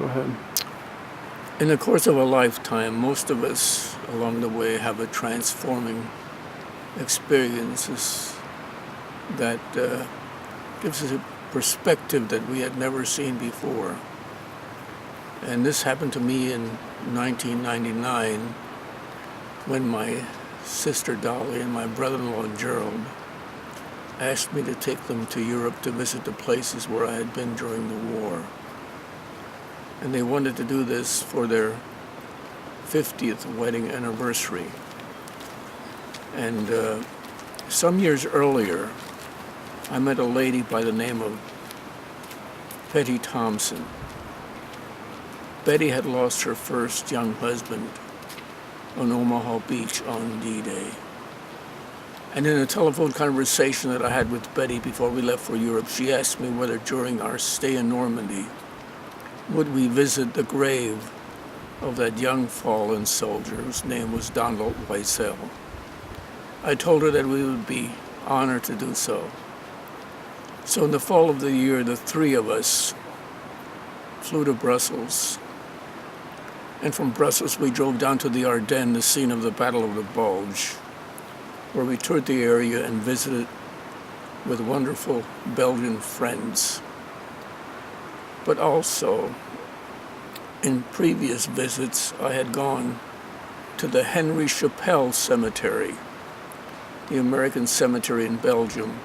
Go ahead. In the course of a lifetime, most of us along the way have a transforming experiences that gives us a perspective that we had never seen before. And this happened to me in 1999 when my sister Dolly and my brother-in-law Gerald asked me to take them to Europe to visit the places where I had been during the war. And they wanted to do this for their 50th wedding anniversary. And some years earlier, I met a lady by the name of Betty Thompson. Betty had lost her first young husband on Omaha Beach on D-Day. And in a telephone conversation that I had with Betty before we left for Europe, she asked me whether during our stay in Normandy, would we visit the grave of that young fallen soldier whose name was Donald Weissel. I told her that we would be honored to do so. So in the fall of the year, the three of us flew to Brussels. And from Brussels, we drove down to the Ardennes, the scene of the Battle of the Bulge, where we toured the area and visited with wonderful Belgian friends. But also, in previous visits, I had gone to the Henry Chapelle Cemetery, the American cemetery in Belgium,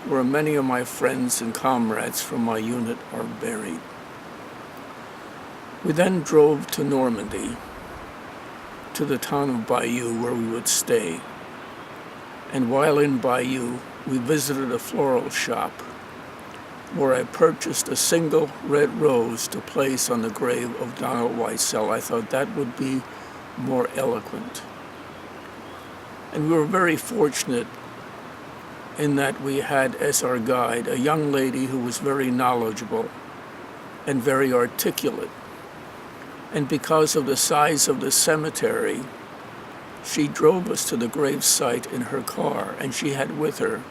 where many of my friends and comrades from my unit are buried. We then drove to Normandy, to the town of Bayeux, where we would stay. And while in Bayeux, we visited a floral shop where I purchased a single red rose to place on the grave of Donald Weissel. I thought that would be more eloquent. And we were very fortunate in that we had as our guide a young lady who was very knowledgeable and very articulate. And because of the size of the cemetery, she drove us to the grave site in her car, and she had with her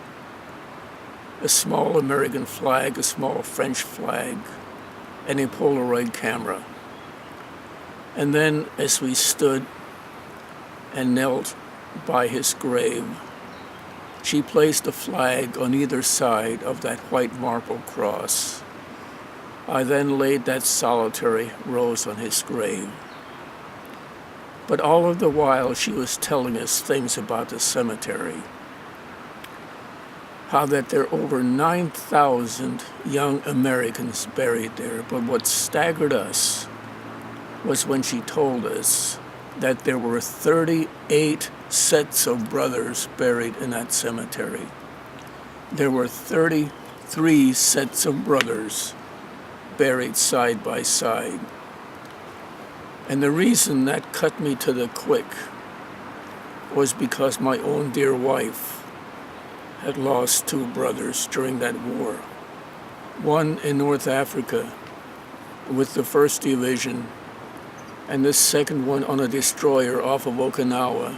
a small American flag, a small French flag, and a Polaroid camera. And then as we stood and knelt by his grave, she placed a flag on either side of that white marble cross. I then laid that solitary rose on his grave. But all of the while she was telling us things about the cemetery. How that there are over 9,000 young Americans buried there. But what staggered us was when she told us that there were 38 sets of brothers buried in that cemetery. There were 33 sets of brothers buried side by side. And the reason that cut me to the quick was because my own dear wife had lost two brothers during that war. One in North Africa with the 1st Division, and the second one on a destroyer off of Okinawa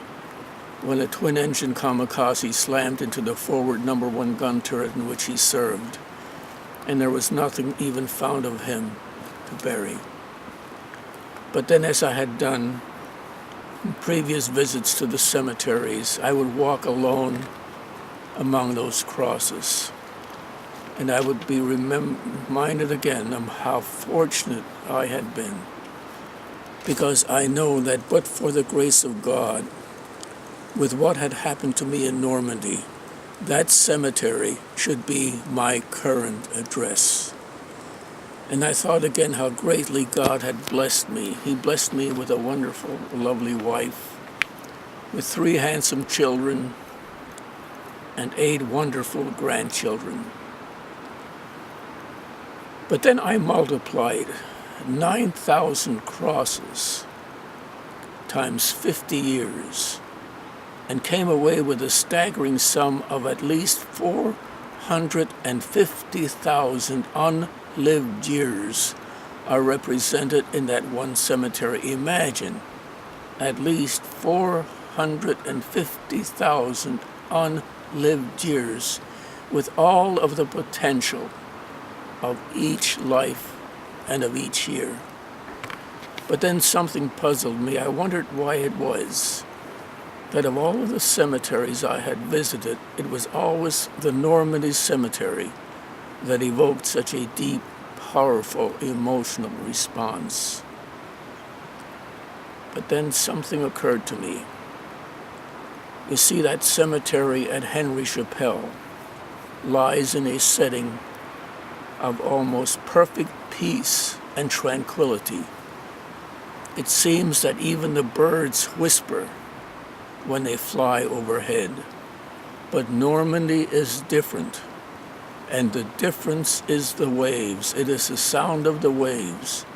when a twin-engine kamikaze slammed into the forward No. 1 gun turret in which he served, and there was nothing even found of him to bury. But then, as I had done in previous visits to the cemeteries, I would walk alone among those crosses, and I would be reminded again of how fortunate I had been, because I know that but for the grace of God, with what had happened to me in Normandy, that cemetery should be my current address. And I thought again how greatly God had blessed me. He blessed me with a wonderful, lovely wife, with 3 handsome children, and 8 wonderful grandchildren. But then I multiplied 9,000 crosses times 50 years and came away with a staggering sum of at least 450,000 unlived years are represented in that one cemetery. Imagine, at least 450,000 unlived years with all of the potential of each life and of each year. But then something puzzled me. I wondered why it was that of all of the cemeteries I had visited, it was always the Normandy Cemetery that evoked such a deep, powerful, emotional response. But then something occurred to me. You see, that cemetery at Henry Chapelle lies in a setting of almost perfect peace and tranquility. It seems that even the birds whisper when they fly overhead. But Normandy is different, and the difference is the waves. It is the sound of the waves.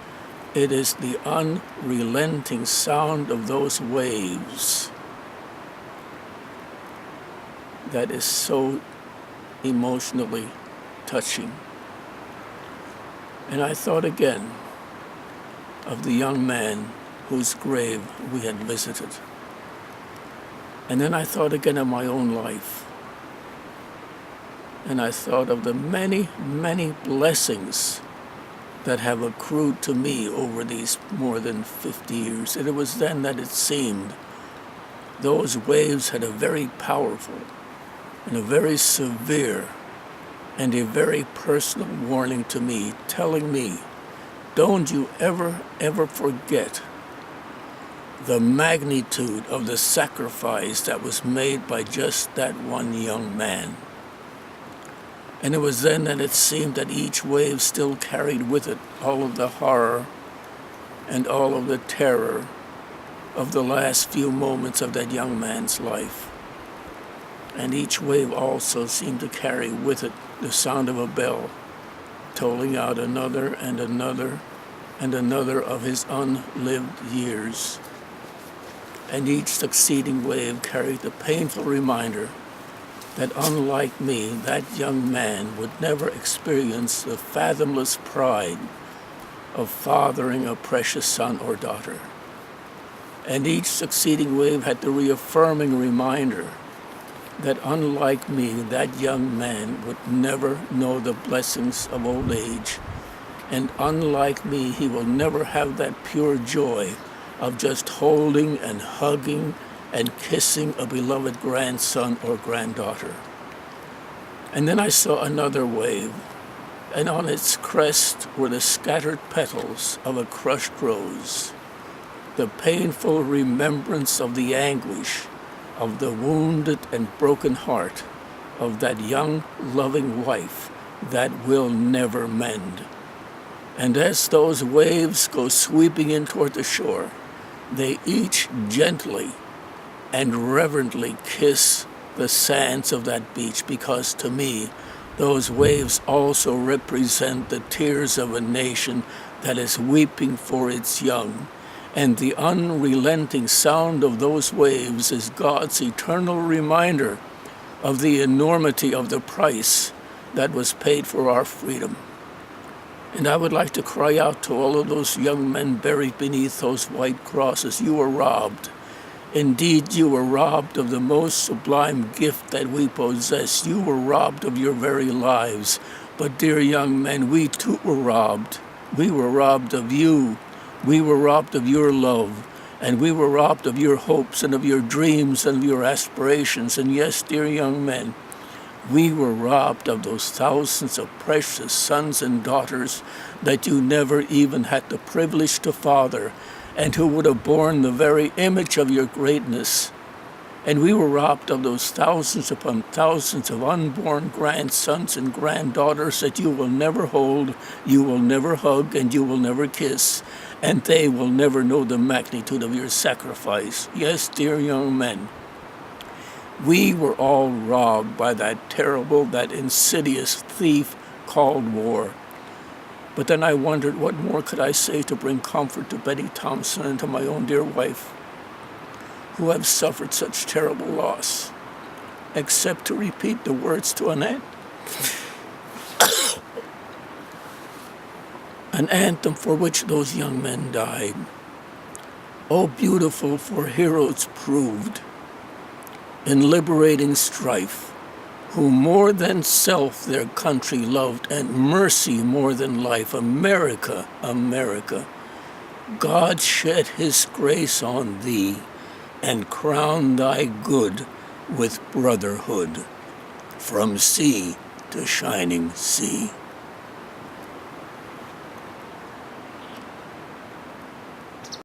It is the unrelenting sound of those waves that is so emotionally touching. And I thought again of the young man whose grave we had visited. And then I thought again of my own life. And I thought of the many, many blessings that have accrued to me over these more than 50 years. And it was then that it seemed those waves had a very powerful and a very severe and a very personal warning to me, telling me, don't you ever, ever forget the magnitude of the sacrifice that was made by just that one young man. And it was then that it seemed that each wave still carried with it all of the horror and all of the terror of the last few moments of that young man's life. And each wave also seemed to carry with it the sound of a bell, tolling out another and another and another of his unlived years. And each succeeding wave carried the painful reminder that unlike me, that young man would never experience the fathomless pride of fathering a precious son or daughter. And each succeeding wave had the reaffirming reminder that unlike me, that young man would never know the blessings of old age. And unlike me, he will never have that pure joy of just holding and hugging and kissing a beloved grandson or granddaughter. And then I saw another wave, and on its crest were the scattered petals of a crushed rose, the painful remembrance of the anguish of the wounded and broken heart of that young, loving wife that will never mend. And as those waves go sweeping in toward the shore, they each gently and reverently kiss the sands of that beach, because to me, those waves also represent the tears of a nation that is weeping for its young. And the unrelenting sound of those waves is God's eternal reminder of the enormity of the price that was paid for our freedom. And I would like to cry out to all of those young men buried beneath those white crosses, you were robbed. Indeed, you were robbed of the most sublime gift that we possess. You were robbed of your very lives. But dear young men, we too were robbed. We were robbed of you. We were robbed of your love, and we were robbed of your hopes and of your dreams and of your aspirations. And yes, dear young men, we were robbed of those thousands of precious sons and daughters that you never even had the privilege to father, and who would have borne the very image of your greatness. And we were robbed of those thousands upon thousands of unborn grandsons and granddaughters that you will never hold, you will never hug, and you will never kiss. And they will never know the magnitude of your sacrifice. Yes, dear young men, we were all robbed by that terrible, that insidious thief called war. But then I wondered, what more could I say to bring comfort to Betty Thompson and to my own dear wife, who have suffered such terrible loss, except to repeat the words to an aunt. An anthem for which those young men died. Oh, beautiful for heroes proved in liberating strife, who more than self their country loved, and mercy more than life. America, America, God shed his grace on thee and crown thy good with brotherhood from sea to shining sea.